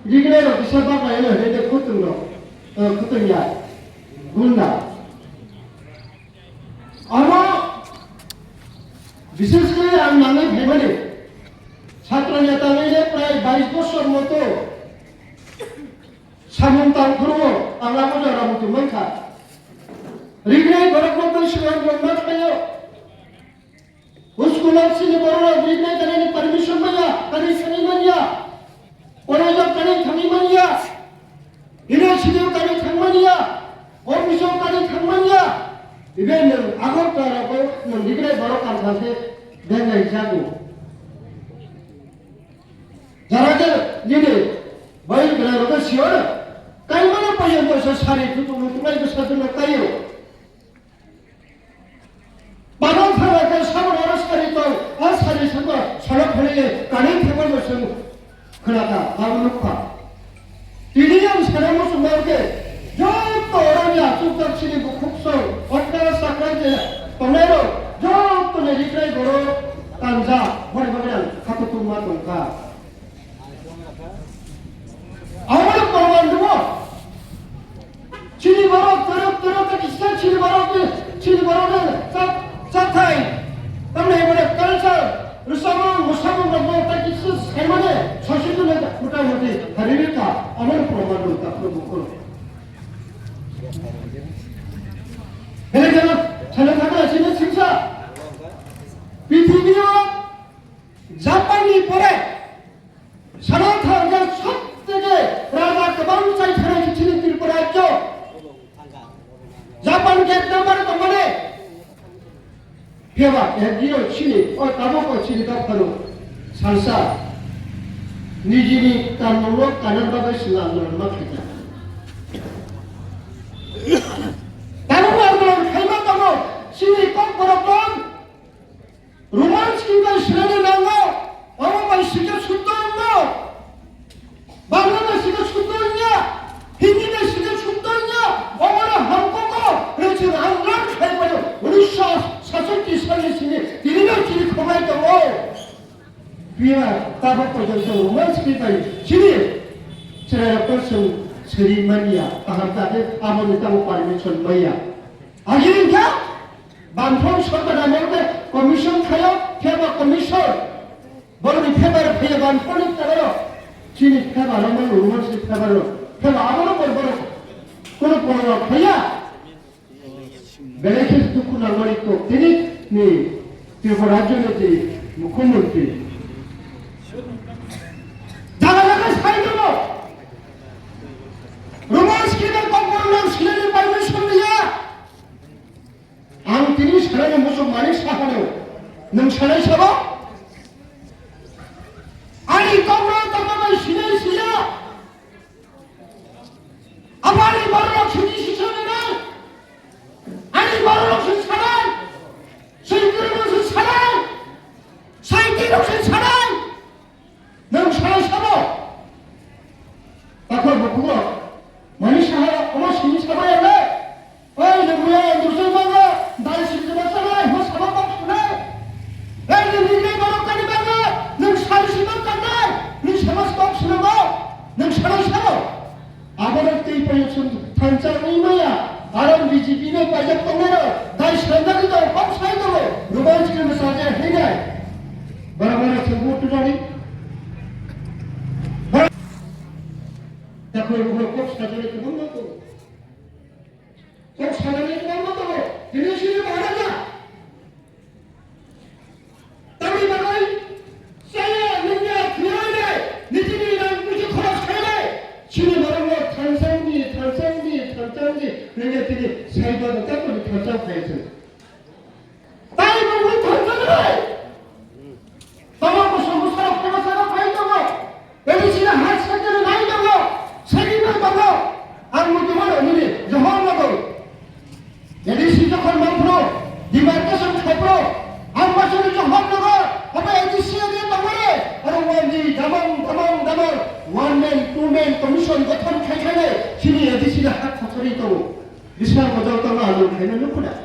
리그레로 비싸바가에는 해대 그등야 군나 아마 বিশেষভাবে আমি ভেবনে ছাত্র নেতা মিলে প্রায় 22 বছর মতো সামন্তান করব আমরা মজারা মতো মনখা রিগ্রাই বড় শিবান ব্রহ্মা খায় স্কুলার সিনে বড় রিগ্রাই কানে পারমিশন মাইয়া কানে সনি মাইয়া কলেজও কানে থামি মাইয়া ইউনিভার্সিটিও কানে থাংমানিয়া অফিসও কানে থাংমানিয়া 이번에는 아무것도라고 리그레 바로 간사세 내가 이자고 잘하게 니네 뭐이 그래도 시원해 깔만한 빠져서 살이 두둑을 두가지고 사주는 까요 만원 사람한테 사물 하나 살이 또 살이 서고 설렁팔리게 까는 태걸 것은 그나다 아무놓고 이리양 사람 모습 나오게 저또 어람이야 뚝딱 치리고 국성 어깨가 싹까지 동네로 저또 내 리크라이 보러 간자 머리 보면 카톡tum마 동카 아무리 뻔한 누구 치리 바로 떠럭떠럭 기사 치리 바로는 싹타이 땀내 이번에 깔자 루사몬 무사몬 감독 딱 기스 세만에 서시도 내가 부담하지 다리니까 아무리 뻔한 누구 딱 그러고 그러니까 저녁하고 아침에 진짜 BTV와 자판이 보래 산업화가 첫째게 라자 그방사이 차례 지치는 길 보라죠 자판 객단만의 동안에 해봐 애기로 치니 따먹고 치니 덕하루 살사 니집이 딴놈로 까는 밥을 신랑으로 막히자 다른 말들은 할만하고 신이 꺾어놓고 로만스키가 시간이 나고 어머가 시가 술도 없고 마누라 시가 술도 있냐 흰이가 시가 술도 있냐 어머나 한국어 그렇지 안랑 할거요 우리 사설기 살리시니 이리가 길이 커가있다고 비와 따먹고 저서 로만스키가 신이 저래야 벌써 세리만이야 아함다데 아무리 땅 빠르면 전부야 아기는가 만통 선거나 먹는데 커미션 타요 페바 커미션 머리 페바를 페바 뻔히 따라요 진이 페바로 뭐 우먼스 페바로 페바 아무나 벌벌어 그런 페야 메레케스 듣고 나머리 또 되니 니 그리고 라디오지 무코물지 나가다가 살도록 로만스키는 거꾸로 시간을 밟는 선비야 앙들이 사람의 모습 많이 사하네요 능 사람이 sab어? 아니 거꾸로 떠나면 신의 시야 아니 말로 주기 시선이는 아니 말로 준 사람 실기로서 사람 살기로서 사람 능 사람이 sab어 아까 뭐 그거 많이 사야 어머 신이 사봐야 돼 어이 누구야 무슨 말이야 날 신지 마잖아 이거 사봐먹구나 에이 니네 거룩하니 말이야 능 살시면 간다 니 사봐서 없으면 능 사람 사봐 아버를 때 이뻐였은 단장이 뭐야 아람 비집이네 빠졌던데로 날 산다기도 꼭 살도록 누가 지금서 하자 해냐 뭐라 전부 두자니 자, 그걸 꼭 사전에 좀 한번도 꼭 사전에 좀 한번도 대내시를 말하자 땅이 나가이 쌓여 능력 그여야 내 집이 난 무지커라 살래 신이 말하고 탄성비 그런 것들이 살도도 닦고도 탄성파했어 땅이 보고 탄성을 떠먹고 소고 살아 배가 살아 파이다고 여기 지나 한 사전은 아니다고 책임을 받고 안무기만 없느니 여호와도 내리 시작할 만큼 네 말께서 칼부로 안 마셔도 좀 환자가 아마 애기 시험에 떠버려 바로 원지 다만 원맨 투맨 커미션 같은 칼칼에 신이 애기 시가 학 사설이 있다고 이 시간 거절다가 안 오는 해는 놓구나